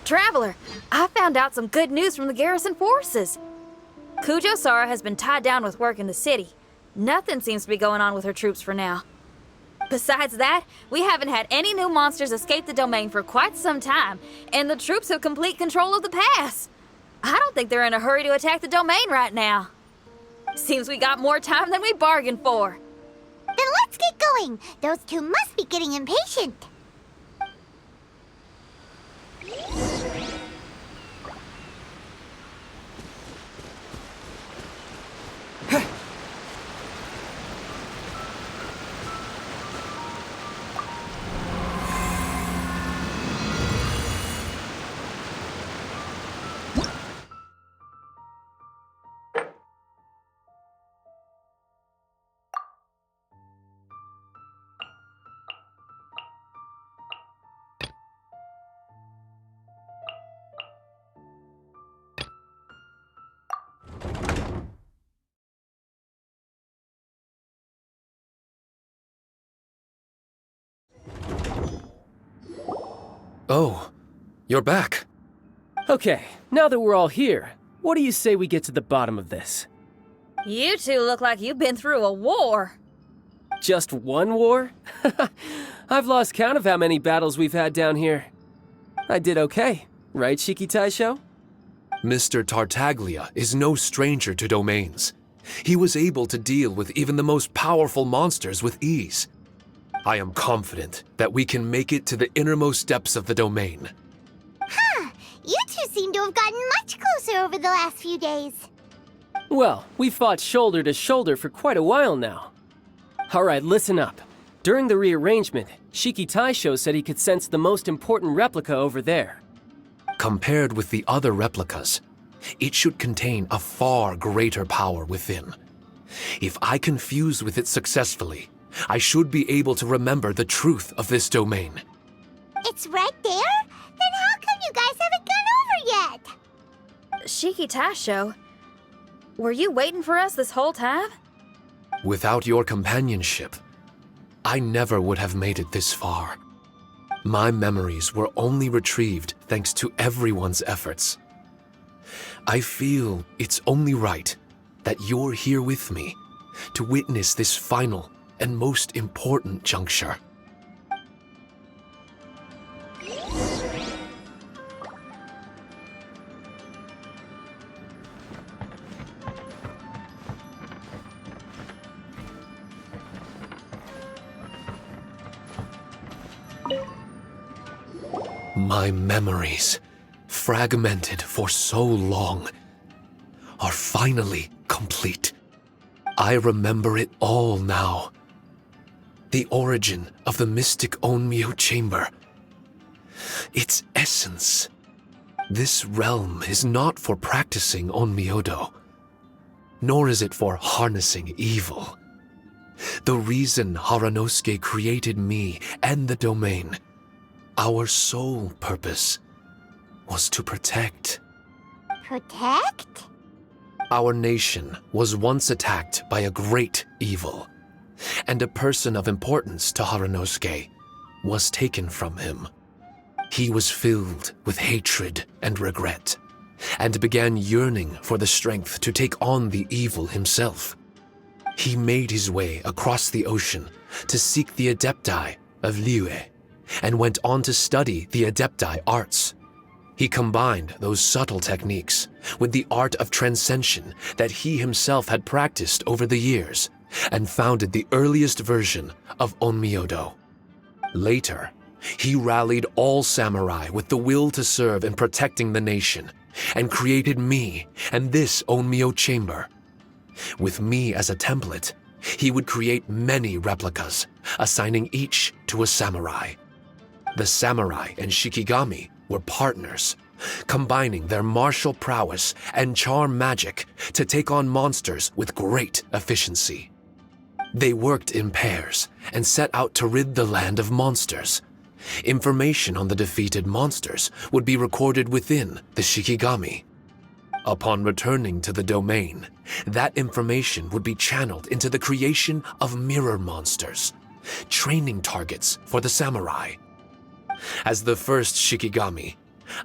Traveler, I found out some good news from the garrison forces. Kujo-Sara has been tied down with work in the city. Nothing seems to be going on with her troops for now. Besides that, we haven't had any new monsters escape the domain for quite some time, and the troops have complete control of the pass. I don't think they're in a hurry to attack the domain right now. Seems we got more time than we bargained for. Then let's get going. Those two must be getting impatient. Oh, you're back. Okay, now that we're all here, what do you say we get to the bottom of this? You two look like you've been through a war. Just one war? I've lost count of how many battles we've had down here. I did okay, right, Shiki Taisho? Mr. Tartaglia is no stranger to domains. He was able to deal with even the most powerful monsters with ease. I am confident that we can make it to the innermost depths of the domain. Huh. You two seem to have gotten much closer over the last few days. Well, we fought shoulder to shoulder for quite a while now. Alright, listen up. During the rearrangement, Shiki Taisho said he could sense the most important replica over there. Compared with the other replicas, it should contain a far greater power within. If I can fuse with it successfully, I should be able to remember the truth of this domain. It's right there? Then how come you guys haven't gone over yet? Shiki Taisho, were you waiting for us this whole time? Without your companionship, I never would have made it this far. My memories were only retrieved thanks to everyone's efforts. I feel it's only right that you're here with me to witness this final and most important juncture. My memories, fragmented for so long, are finally complete. I remember it all now. The origin of the mystic Onmyo chamber. Its essence. This realm is not for practicing Onmyodo, nor is it for harnessing evil. The reason Haranosuke created me and the domain, our sole purpose, was to protect. Protect? Our nation was once attacked by a great evil, and a person of importance to Haranosuke was taken from him. He was filled with hatred and regret, and began yearning for the strength to take on the evil himself. He made his way across the ocean to seek the Adepti of Liyue, and went on to study the Adepti arts. He combined those subtle techniques with the art of transcension that he himself had practiced over the years, and founded the earliest version of Onmyodo. Later, he rallied all samurai with the will to serve in protecting the nation, and created me and this Onmyo chamber. With me as a template, he would create many replicas, assigning each to a samurai. The samurai and Shikigami were partners, combining their martial prowess and charm magic to take on monsters with great efficiency. They worked in pairs and set out to rid the land of monsters, Information on the defeated monsters would be recorded within the Shikigami. Upon returning to the domain, that information would be channeled into the creation of mirror monsters, training targets for the samurai. As the first Shikigami,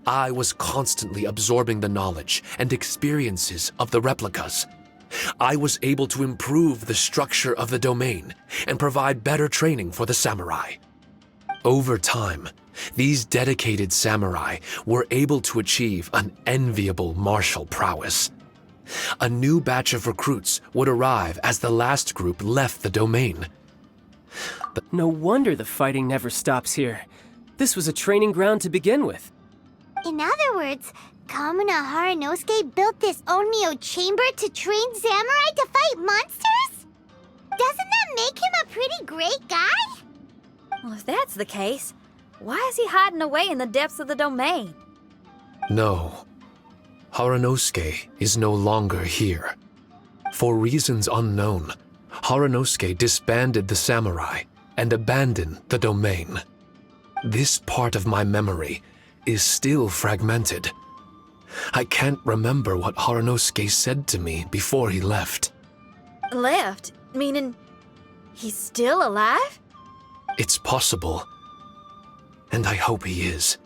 I was constantly absorbing the knowledge and experiences of the replicas. I was able to improve the structure of the domain and provide better training for the samurai. Over time, these dedicated samurai were able to achieve an enviable martial prowess. A new batch of recruits would arrive as the last group left the domain. No wonder the fighting never stops here. This was a training ground to begin with. In other words, Kamuna Haranosuke built this Onmyo chamber to train samurai to fight monsters? Doesn't that make him a pretty great guy? Well, if that's the case, why is he hiding away in the depths of the domain? No, Haranosuke is no longer here. For reasons unknown, Haranosuke disbanded the samurai and abandoned the domain. This part of my memory is still fragmented. I can't remember what Haranosuke said to me before he left. Left? Meaning he's still alive? It's possible, and I hope he is.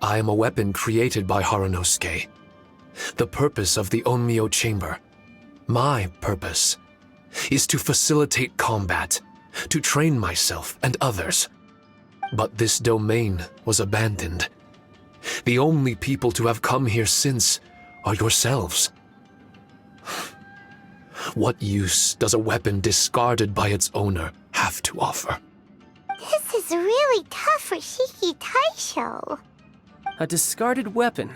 I am a weapon created by Haranosuke. The purpose of the Onmyo chamber, my purpose, is to facilitate combat, to train myself and others. But this domain was abandoned. The only people to have come here since are yourselves. What use does a weapon discarded by its owner have to offer? This is really tough for Shiki Taisho. A discarded weapon.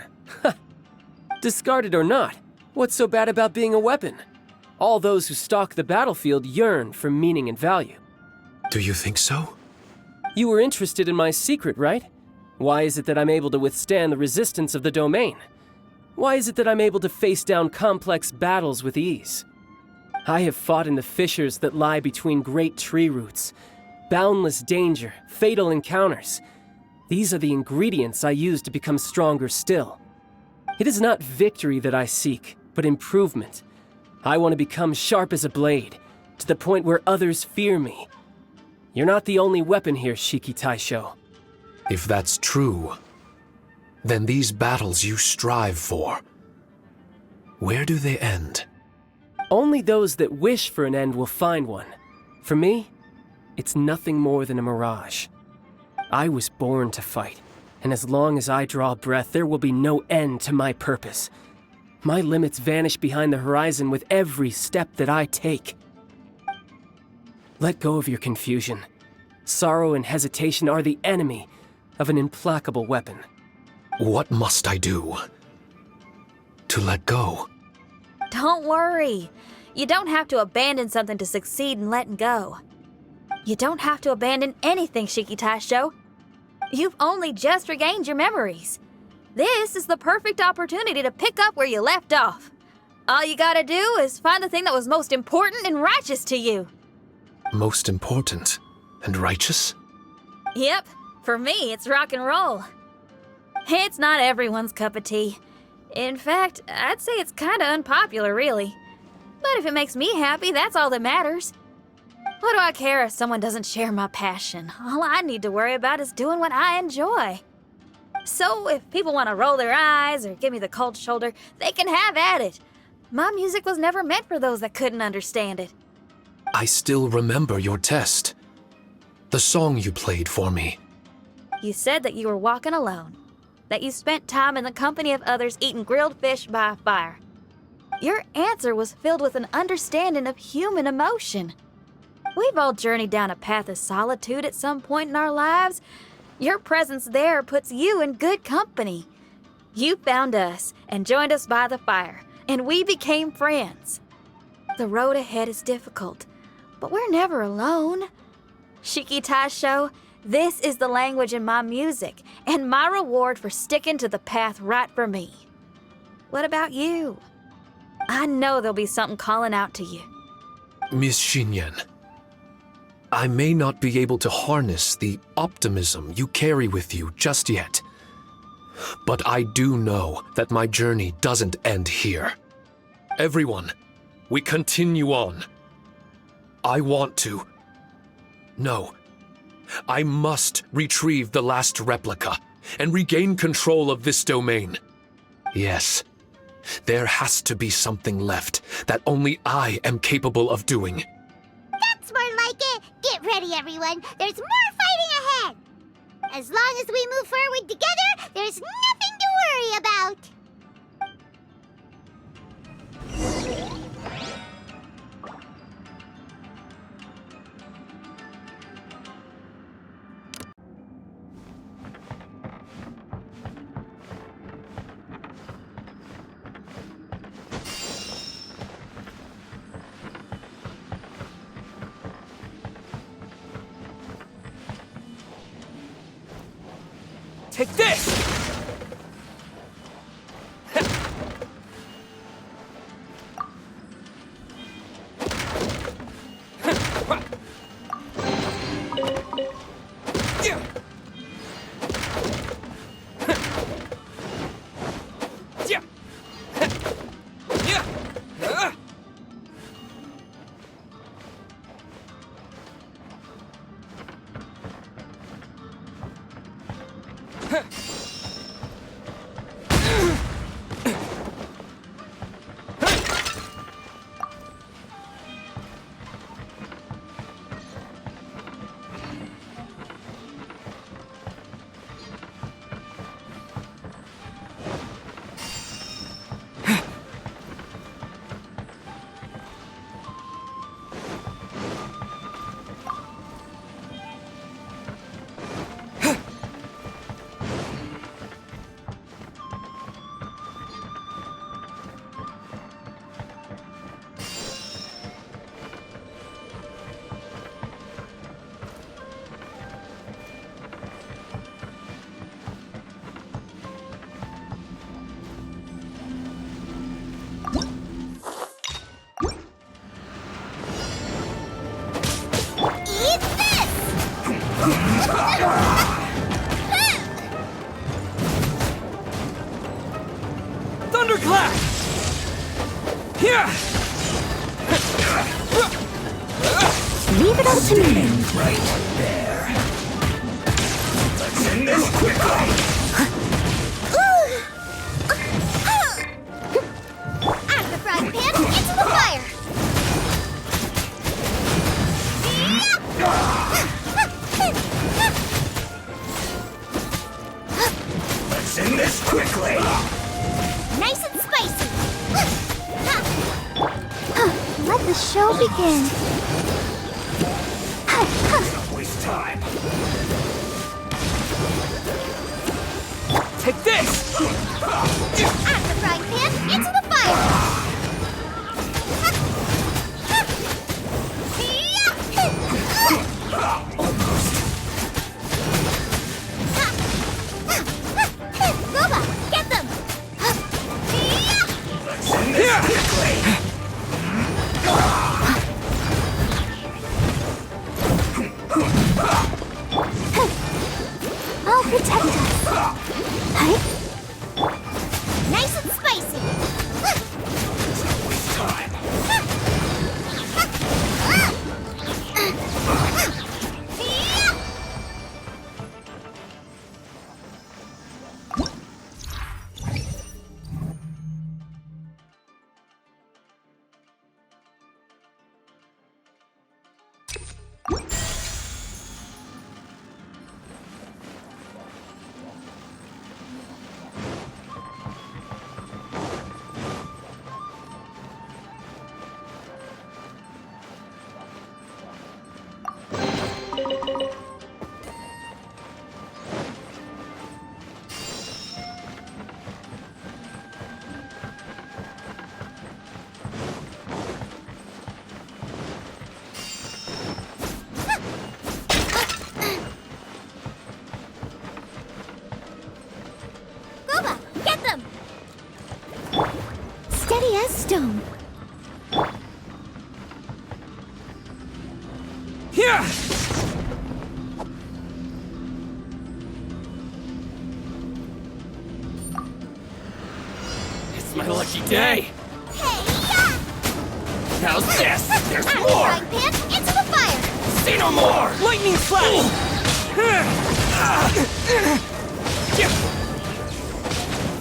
Discarded or not, what's so bad about being a weapon? All those who stalk the battlefield yearn for meaning and value. Do you think so? You were interested in my secret, right? Why is it that I'm able to withstand the resistance of the domain? Why is it that I'm able to face down complex battles with ease? I have fought in the fissures that lie between great tree roots. Boundless danger, fatal encounters. These are the ingredients I use to become stronger still. It is not victory that I seek, but improvement. I want to become sharp as a blade, to the point where others fear me. You're not the only weapon here, Shiki Taisho. If that's true, then these battles you strive for, where do they end? Only those that wish for an end will find one. For me, it's nothing more than a mirage. I was born to fight, and as long as I draw breath, there will be no end to my purpose. My limits vanish behind the horizon with every step that I take. Let go of your confusion. Sorrow and hesitation are the enemy of an implacable weapon. What must I do to let go? Don't worry. You don't have to abandon something to succeed in letting go. You don't have to abandon anything, Shiki Taisho. You've only just regained your memories. This is the perfect opportunity to pick up where you left off. All you gotta do is find the thing that was most important and righteous to you. Most important and righteous? Yep, for me, it's rock and roll. It's not everyone's cup of tea. In fact, I'd say it's kinda unpopular, really. But if it makes me happy, that's all that matters. What do I care if someone doesn't share my passion? All I need to worry about is doing what I enjoy. So if people want to roll their eyes or give me the cold shoulder, they can have at it. My music was never meant for those that couldn't understand it. I still remember your test. The song you played for me. You said that you were walking alone, that you spent time in the company of others eating grilled fish by a fire. Your answer was filled with an understanding of human emotion. We've all journeyed down a path of solitude at some point in our lives. Your presence there puts you in good company. You found us and joined us by the fire, and we became friends. The road ahead is difficult, but we're never alone. Shiki Taisho, this is the language in my music, and my reward for sticking to the path right for me. What about you? I know there'll be something calling out to you. Miss Shinyan, I may not be able to harness the optimism you carry with you just yet, but I do know that my journey doesn't end here. Everyone, we continue on. I want to. No. I must retrieve the last replica and regain control of this domain. Yes, there has to be something left that only I am capable of doing. That's more like it. Get ready, everyone. There's more fighting ahead. As long as we move forward together, there's nothing to worry about. Take this! Thunderclap! Here! Leave it up to me. Right there. Let's end this quickly! Out of the frying pan, into the fire! Let's end this quickly! Nice and spicy! Let the show begin. Don't waste time. Take this! Out of the frying pan, into the fire! Goba, get them! Let's end this quickly! I'll protect us. Nice and spicy. Don't waste time. Goba, get them! Steady as stone. Here! It's my lucky day. Hey, yeah! How's this? There's Frying more! pan into the fire! Say no more! Lightning flash!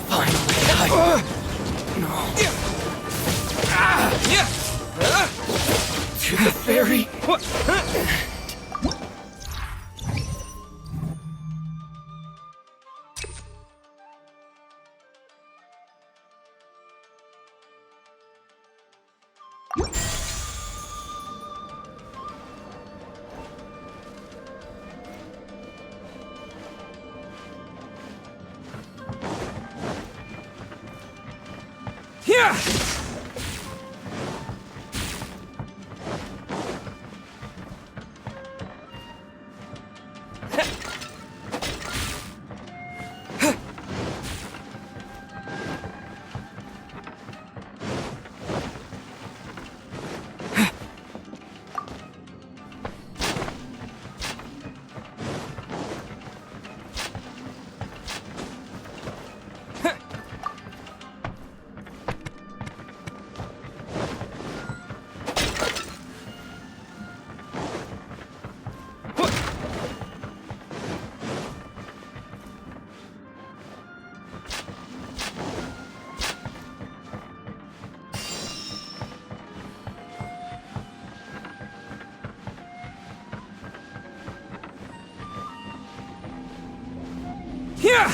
Finally, to the ferry. Yeah! Yeah!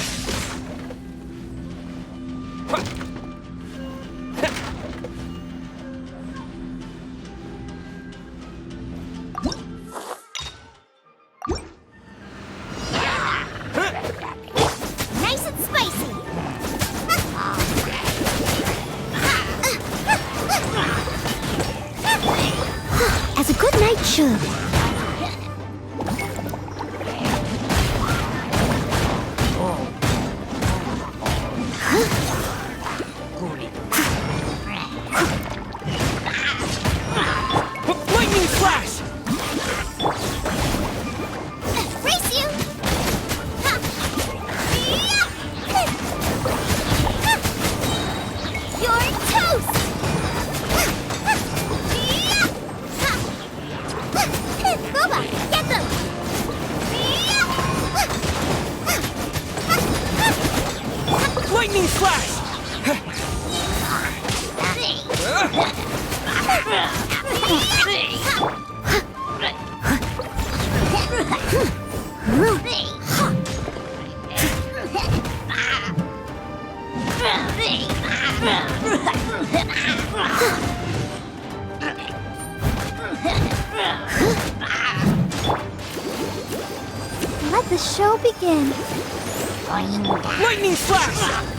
Nice and spicy! As a good night should. Lightning flash! Race you! You're toast! Boba, get them! Lightning flash! Let the show begin. Lightning flash!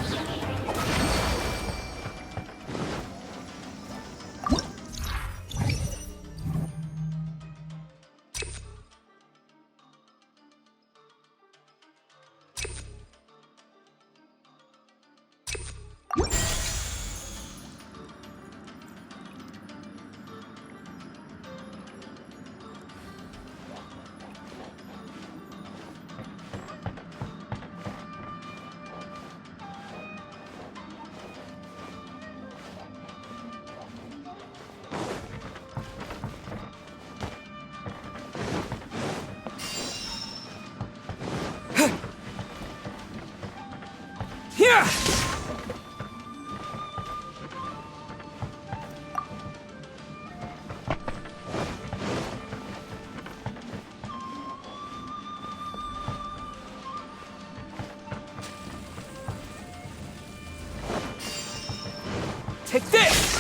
Yeah! Take this!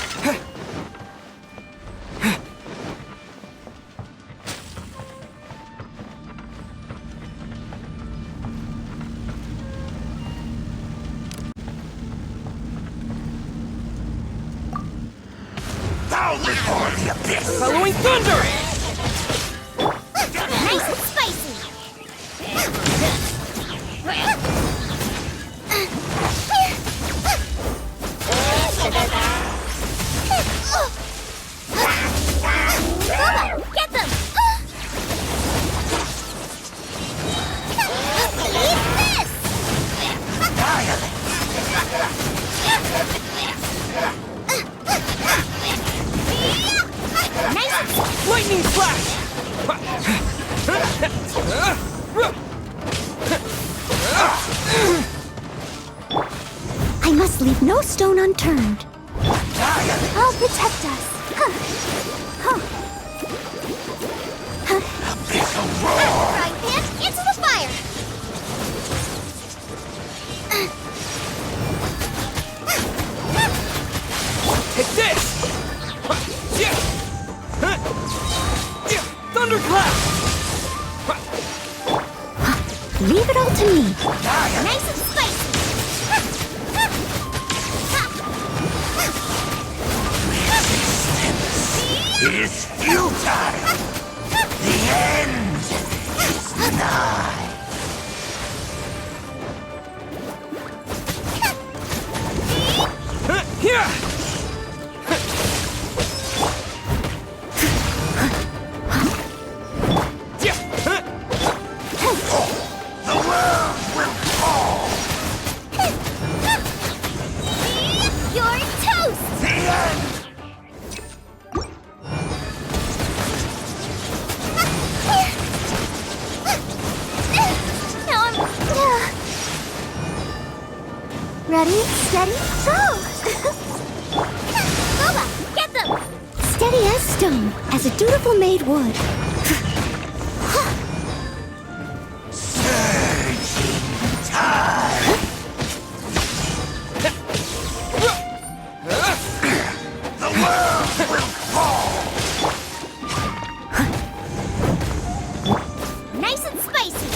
Bow before the abyss! Following thunder! Nice and spicy. Boba, get them! Eat this! Lightning flash! I must leave no stone unturned. I'll protect us. Frying pan, into the fire! Take this! Thunderclap! Leave it all to me. Nice and spicy! is futile. The end is nigh. Here! The world will fall. You're toast! The end. Now I'm... Ready, steady, go! Boba, get them! Steady as stone, as a dutiful maid would. Surging tide. The world will fall. Nice and spicy!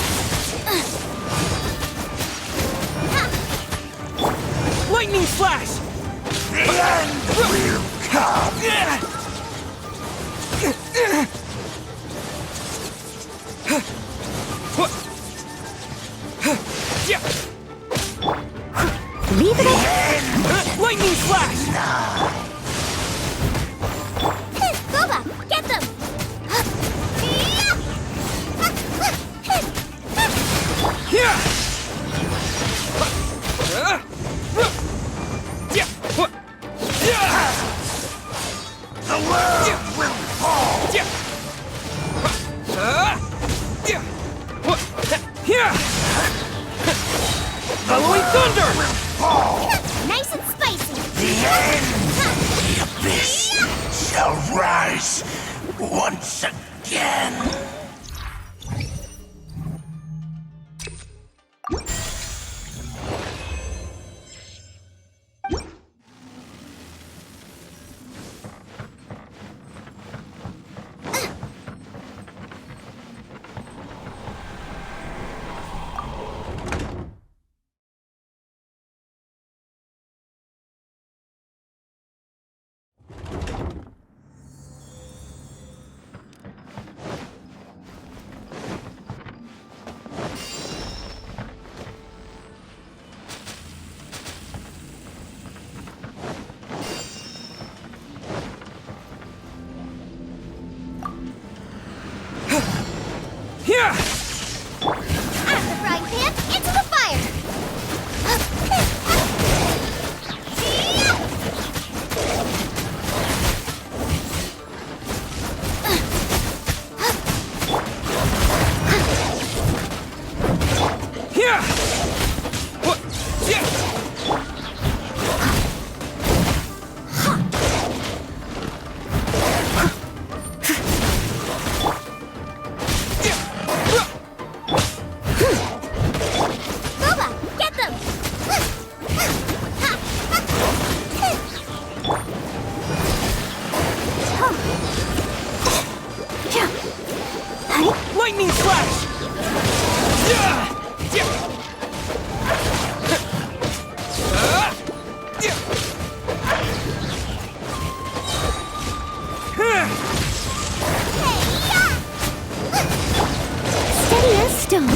Lightning flash! The end will come. Leave it up! Lightning flash! Boba, get them! Here! The world will fall. Here! Following thunder! Fall. Nice and spicy! The end. The abyss shall rise once again. Here! Out of the frying pan, into the fire! Here! What? Yeah! Boba, get them! Lightning flash! Yeah! Steady as stone.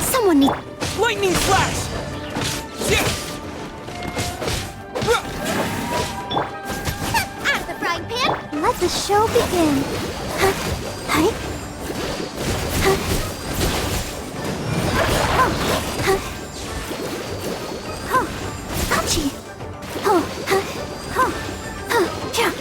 Someone needs... Lightning flash! Yeah! Out of the frying pan, let the show begin. Ouchie! Oh, yeah.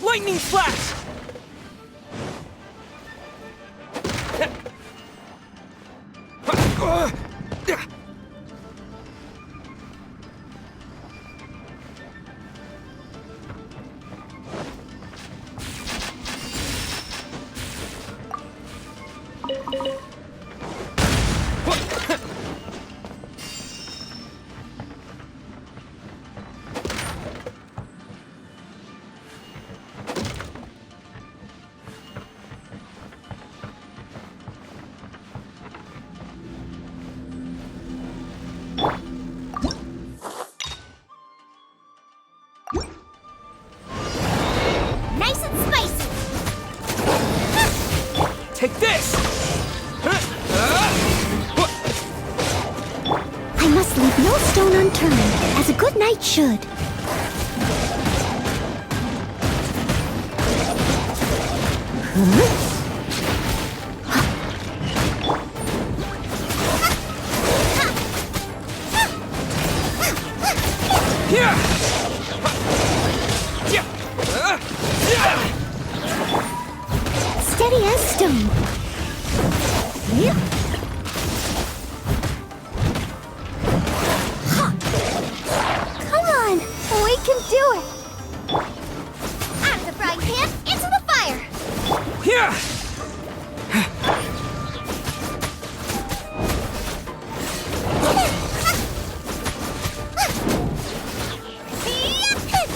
Lightning flash! Nice and spicy! Take this! I must leave no stone unturned, as a good knight should. Steady as stone. Come on, we can do it. Out of the frying pan, into the fire. Here!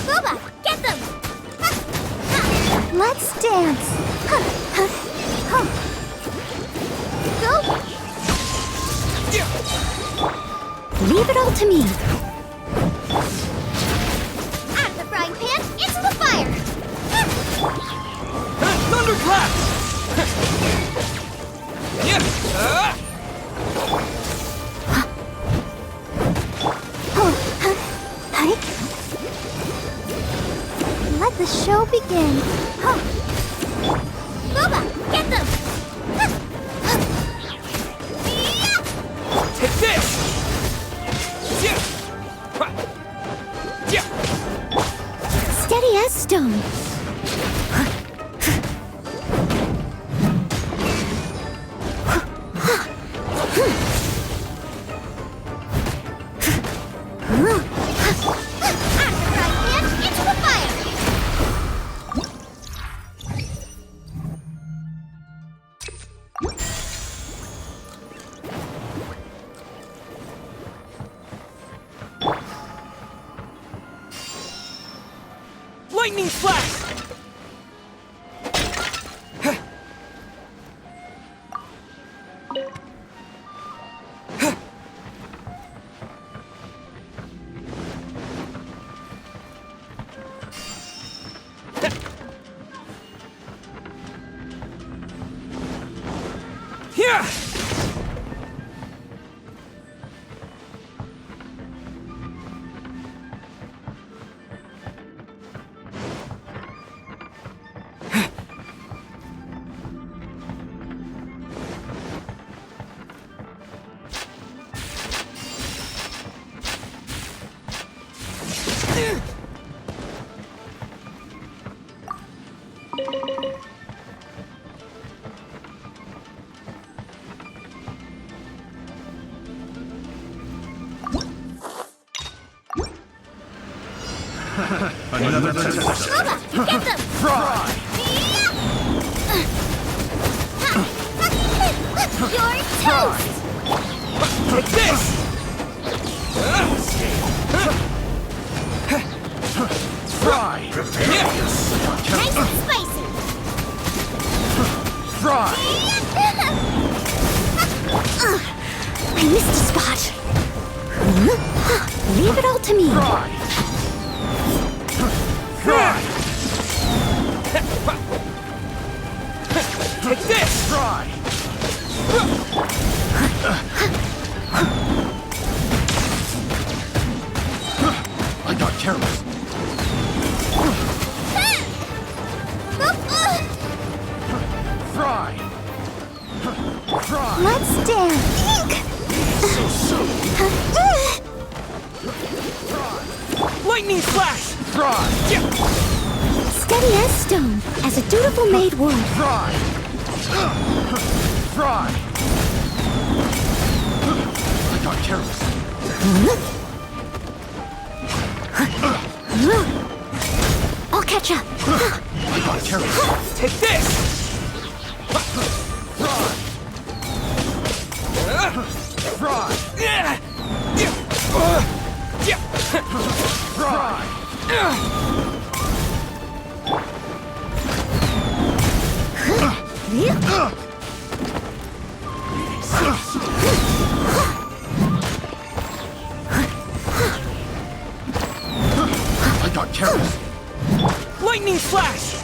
Booba, get them! Let's dance. Go! Leave it all to me. Out of the frying pan, into the fire. Thunderclap! Let the show begin. Booba, get them! Take this! Steady as stone. Into the fire! Lightning flash! Here! Another test. Koba, get them! Fry! You're toast! Take this! Fry! Prepare yourself. Nice and spicy! Fry! I missed a spot. Leave it all to me. Fry! Fry! Take this! Fry! I got careless. Fry! Fry! Let's dance. So soon! Lightning flash! Fry! Steady as stone, as a dutiful maid would. Fry! Fry! I got careless. I'll catch up. I got careless. Take this! Fry! Fry! Fry! I got careless. Lightning flash!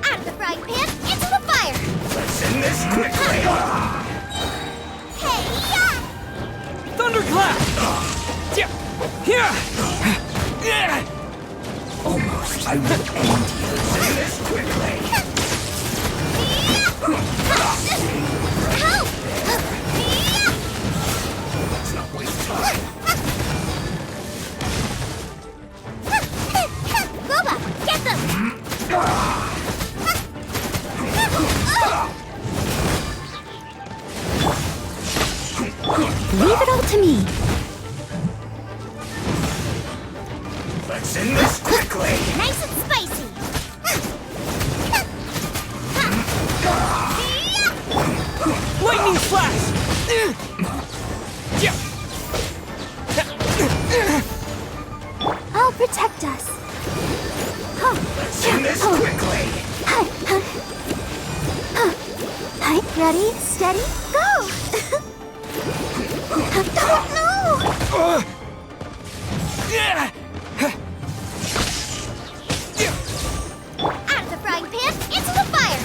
Out of the frying pan, into the fire. Let's end this quickly. Hey, yeah! Thunderclap! Almost. I will end you. Let's end this quickly. Help! Let's not waste time. Boba, get them! Leave it all to me. Let's end this quickly. Nice and spicy. Lightning flash! I'll protect us. Let's end this quickly. Ready, steady, go! Oh no! Out of the frying pan, into the fire!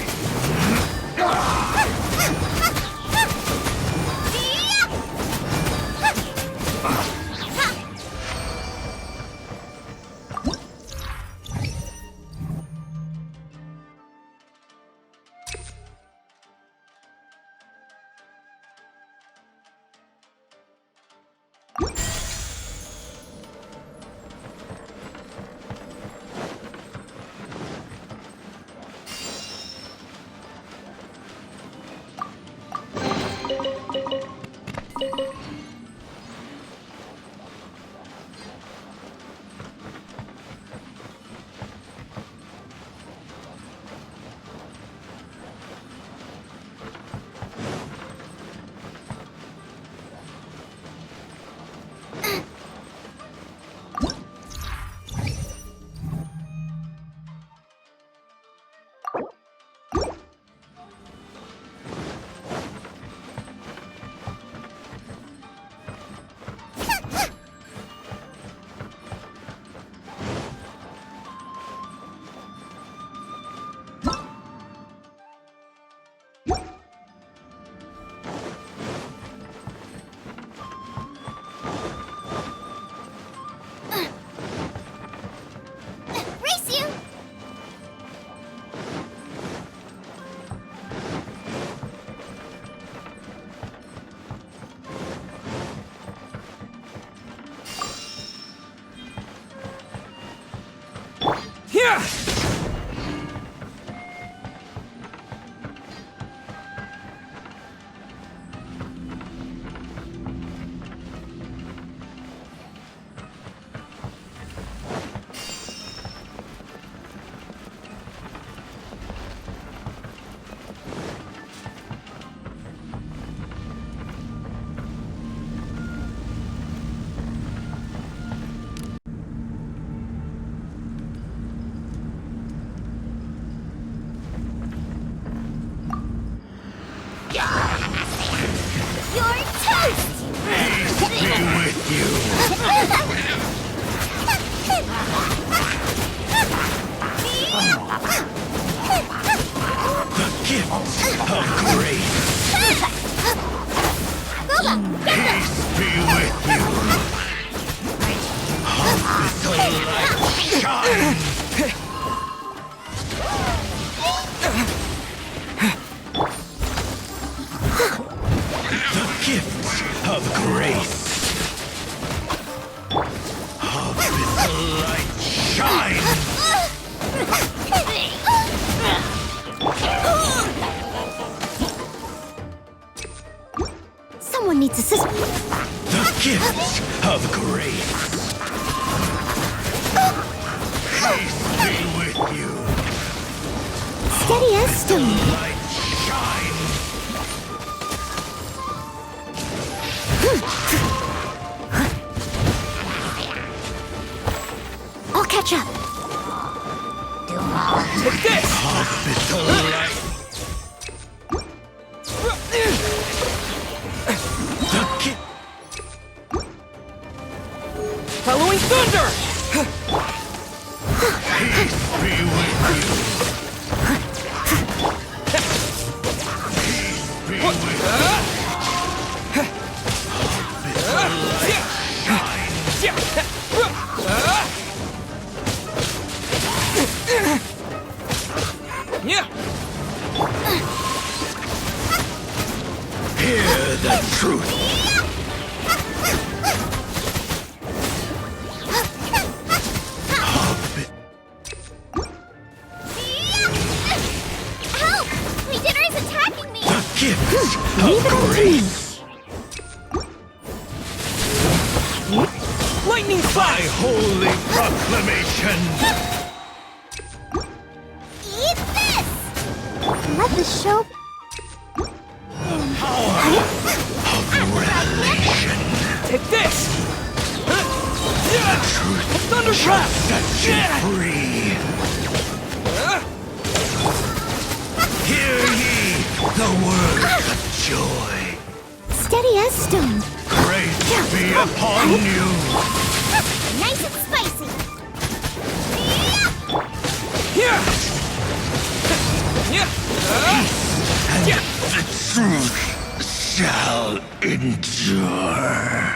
You're toast! Be with you. The gift of grace. Peace be with you. Hope the light shine. The gift of grace. Hope the light shine. Someone needs assistance. The gift of grace. Peace be with you. Steady as stone. Light shine. I'll catch up. Take this! Hospital light. The gift. Halloween thunder! Peace be with you. Peace be with you. Yeah! Hear the truth. Help! Legionnaire is attacking me! The gift of grace. Lightning By flash! holy proclamation. Eat this! Let the show... Power of revelation. Take this! Truth Thunder shall trap! set you free. Hear ye the words of joy. Steady as stone. Grace be upon you. Nice and spicy. Here! Yeah! And the truth shall endure.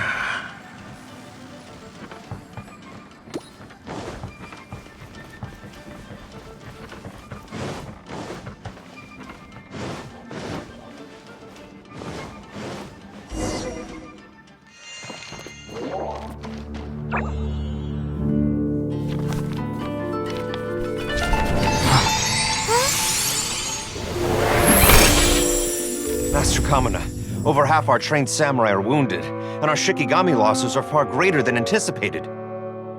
Master Kamina, over half our trained samurai are wounded, and our Shikigami losses are far greater than anticipated.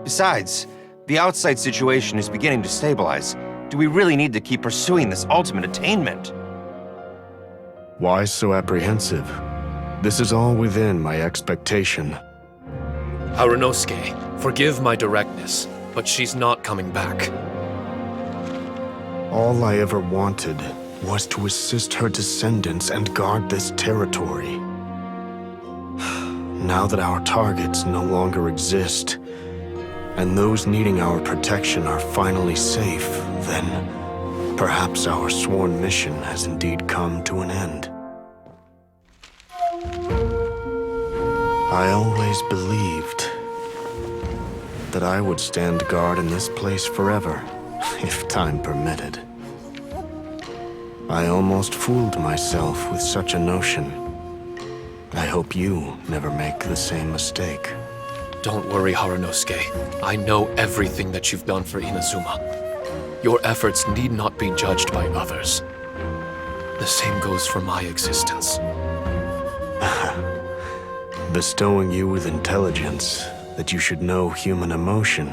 Besides, the outside situation is beginning to stabilize. Do we really need to keep pursuing this ultimate attainment? Why so apprehensive? This is all within my expectation. Harunosuke, forgive my directness, but she's not coming back. All I ever wanted was to assist her descendants and guard this territory. Now that our targets no longer exist, and those needing our protection are finally safe, then perhaps our sworn mission has indeed come to an end. I always believed that I would stand guard in this place forever, if time permitted. I almost fooled myself with such a notion. I hope you never make the same mistake. Don't worry, Harunosuke. I know everything that you've done for Inazuma. Your efforts need not be judged by others. The same goes for my existence. Bestowing you with intelligence, that you should know human emotion,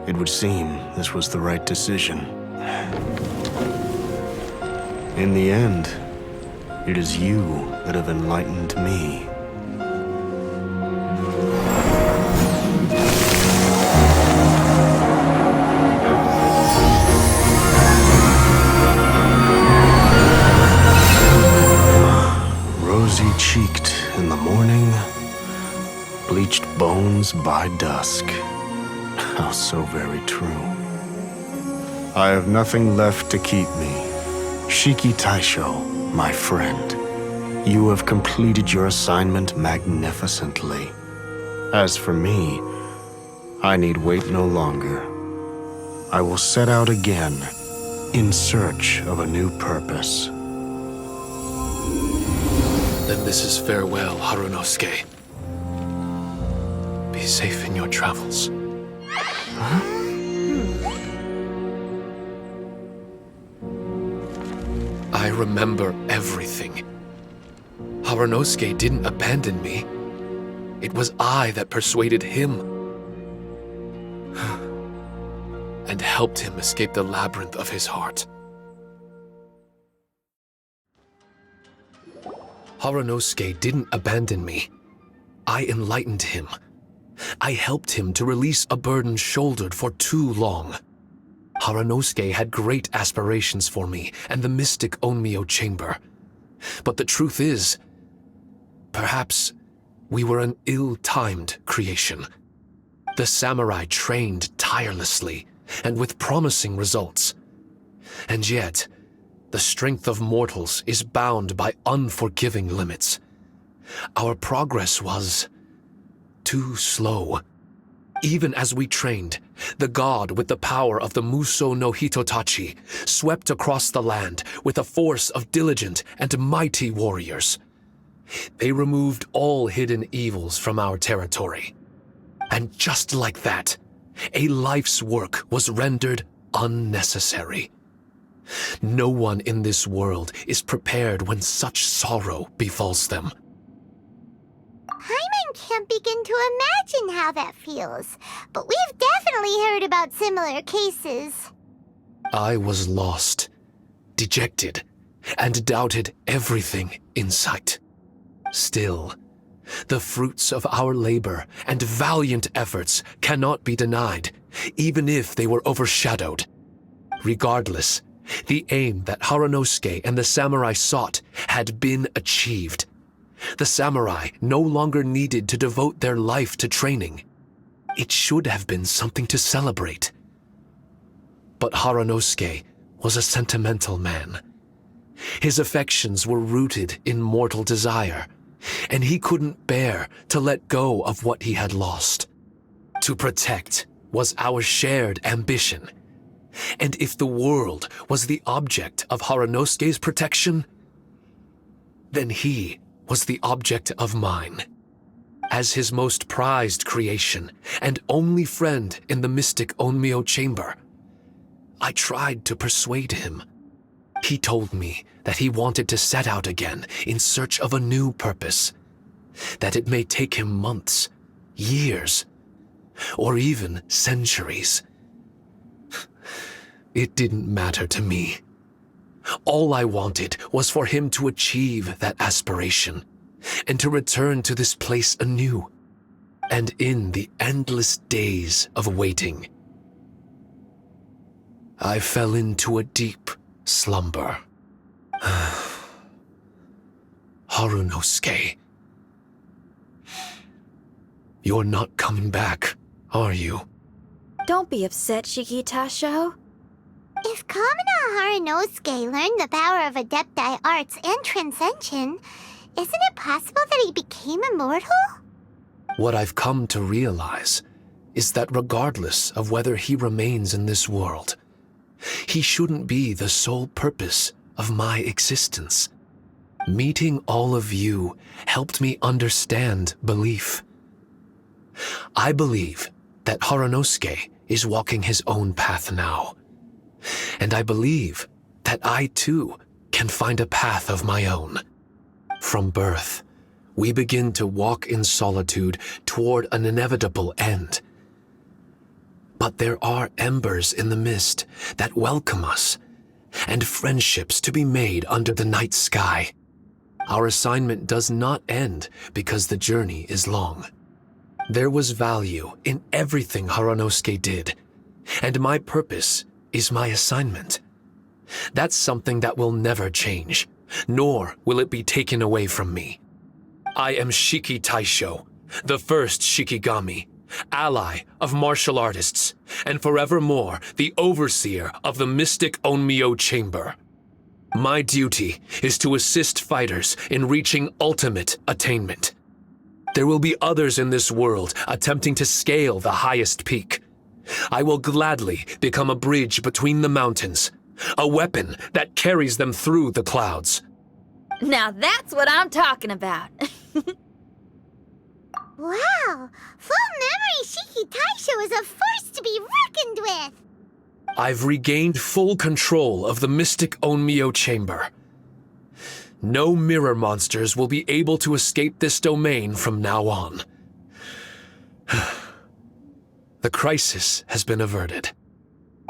it would seem this was the right decision. In the end, it is you that have enlightened me. Rosy-cheeked in the morning, bleached bones by dusk. How so very true. I have nothing left to keep me. Shiki Taisho, my friend, you have completed your assignment magnificently. As for me, I need wait no longer. I will set out again in search of a new purpose. Then this is farewell, Harunosuke. Be safe in your travels. I remember everything. Harunosuke didn't abandon me. It was I that persuaded him and helped him escape the labyrinth of his heart. Harunosuke didn't abandon me. I enlightened him. I helped him to release a burden shouldered for too long. Harunosuke had great aspirations for me and the mystic Onmyo chamber. But the truth is, perhaps we were an ill-timed creation. The samurai trained tirelessly and with promising results. And yet, the strength of mortals is bound by unforgiving limits. Our progress was too slow. Even as we trained, the god with the power of the Muso no Hitotachi swept across the land with a force of diligent and mighty warriors. They removed all hidden evils from our territory. And just like that, a life's work was rendered unnecessary. No one in this world is prepared when such sorrow befalls them. Paimon can't begin to imagine how that feels, but we've definitely heard about similar cases. I was lost, dejected, and doubted everything in sight. Still, the fruits of our labor and valiant efforts cannot be denied, even if they were overshadowed. Regardless, the aim that Harunosuke and the samurai sought had been achieved. The samurai no longer needed to devote their life to training. It should have been something to celebrate. But Harunosuke was a sentimental man. His affections were rooted in mortal desire, and he couldn't bear to let go of what he had lost. To protect was our shared ambition. And if the world was the object of Harunosuke's protection, then he was the object of mine. As his most prized creation and only friend in the mystic Onmyo chamber, I tried to persuade him. He told me that he wanted to set out again in search of a new purpose, that it may take him months, years, or even centuries. It didn't matter to me. All I wanted was for him to achieve that aspiration and to return to this place anew. And in the endless days of waiting, I fell into a deep slumber. Harunosuke, you're not coming back, are you? Don't be upset, Shiki Taisho. If Kamina Harunosuke learned the power of Adepti arts and Transcension, isn't it possible that he became immortal? What I've come to realize is that regardless of whether he remains in this world, he shouldn't be the sole purpose of my existence. Meeting all of you helped me understand belief. I believe that Harunosuke is walking his own path now, And I believe that I too can find a path of my own. From birth, we begin to walk in solitude toward an inevitable end. But there are embers in the mist that welcome us, and friendships to be made under the night sky. Our assignment does not end because the journey is long. There was value in everything Haranosuke did, and my purpose is my assignment. That's something that will never change, nor will it be taken away from me. I am Shiki Taisho, the first Shikigami, ally of martial artists, and forevermore the overseer of the mystic Onmyo Chamber. My duty is to assist fighters in reaching ultimate attainment. There will be others in this world attempting to scale the highest peak. I will gladly become a bridge between the mountains, a weapon that carries them through the clouds. Now that's what I'm talking about. Wow! Full memory Shiki Taisho is a force to be reckoned with! I've regained full control of the mystic Onmyo Chamber. No mirror monsters will be able to escape this domain from now on. The crisis has been averted.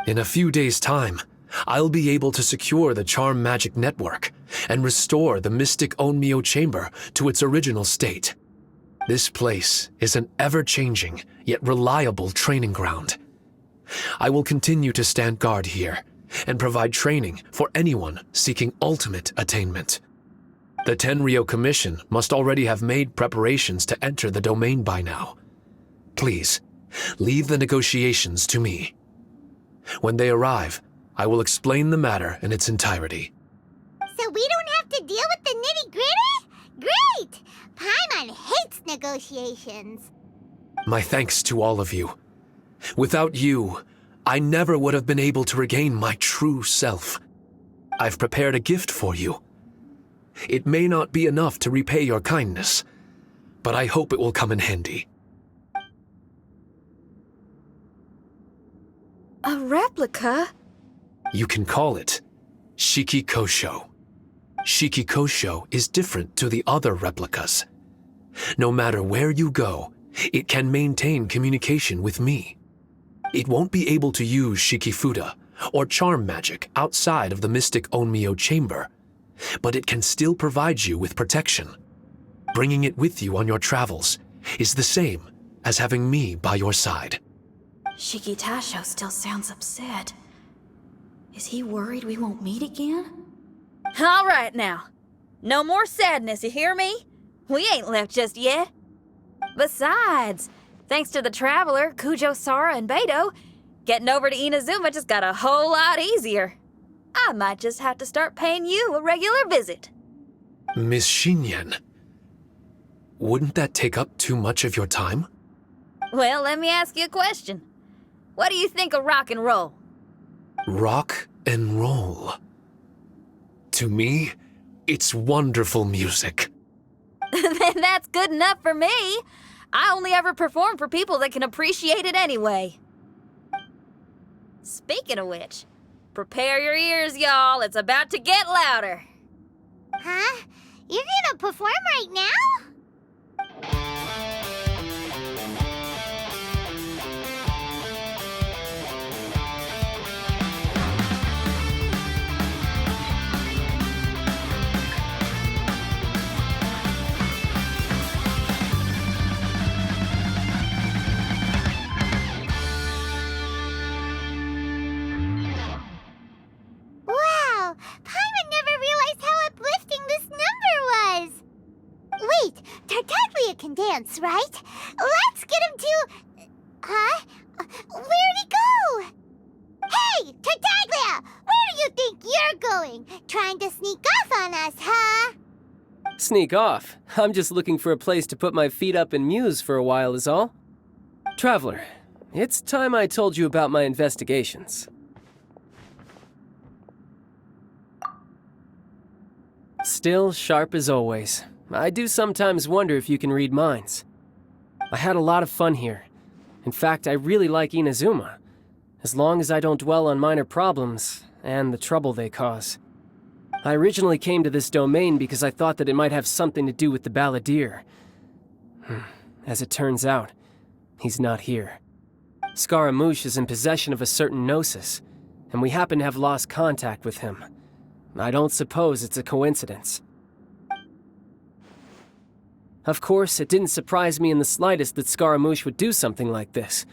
In a few days' time, I'll be able to secure the charm magic network and restore the mystic Onmyo Chamber to its original state. This place is an ever-changing yet reliable training ground. I will continue to stand guard here and provide training for anyone seeking ultimate attainment. The Tenryou Commission must already have made preparations to enter the domain by now. Please, leave the negotiations to me. When they arrive, I will explain the matter in its entirety. So we don't have to deal with the nitty-gritty? Great! Paimon hates negotiations. My thanks to all of you. Without you, I never would have been able to regain my true self. I've prepared a gift for you. It may not be enough to repay your kindness, but I hope it will come in handy. A replica? You can call it Shiki Kosho. Shiki Kosho is different to the other replicas. No matter where you go, it can maintain communication with me. It won't be able to use Shikifuda or charm magic outside of the mystic Onmyo Chamber, but it can still provide you with protection. Bringing it with you on your travels is the same as having me by your side. Shiki Taisho still sounds upset. Is he worried we won't meet again? All right now. No more sadness, you hear me? We ain't left just yet. Besides, thanks to the Traveler, Kujo, Sara, and Beidou, getting over to Inazuma just got a whole lot easier. I might just have to start paying you a regular visit. Miss Shinyan, wouldn't that take up too much of your time? Well, let me ask you a question. What do you think of rock and roll? Rock and roll. To me, it's wonderful music. Then that's good enough for me. I only ever perform for people that can appreciate it anyway. Speaking of which, prepare your ears, y'all. It's about to get louder. Huh? You're gonna perform right now? Wow! Paimon never realized how uplifting this number was! Wait, Tartaglia can dance, right? Let's get him to... Huh? Where'd he go? Hey, Tartaglia! Where do you think you're going? Trying to sneak off on us, huh? Sneak off? I'm just looking for a place to put my feet up and muse for a while is all. Traveler, it's time I told you about my investigations. Still sharp as always. I do sometimes wonder if you can read minds. I had a lot of fun here. In fact, I really like Inazuma. as long as I don't dwell on minor problems and the trouble they cause. I originally came to this domain because I thought that it might have something to do with the balladeer. As it turns out, he's not here. Scaramouche is in possession of a certain gnosis, and we happen to have lost contact with him. I don't suppose it's a coincidence. Of course, it didn't surprise me in the slightest that Scaramouche would do something like this.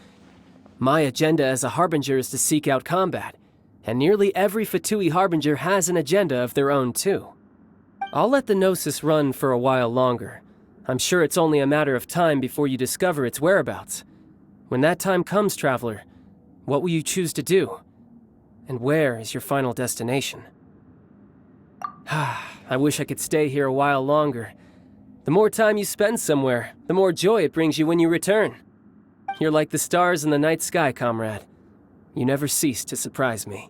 My agenda as a Harbinger is to seek out combat, and nearly every Fatui Harbinger has an agenda of their own too. I'll let the Gnosis run for a while longer. I'm sure it's only a matter of time before you discover its whereabouts. When that time comes, Traveler, what will you choose to do? And where is your final destination? I wish I could stay here a while longer. The more time you spend somewhere, the more joy it brings you when you return. You're like the stars in the night sky, comrade. You never cease to surprise me.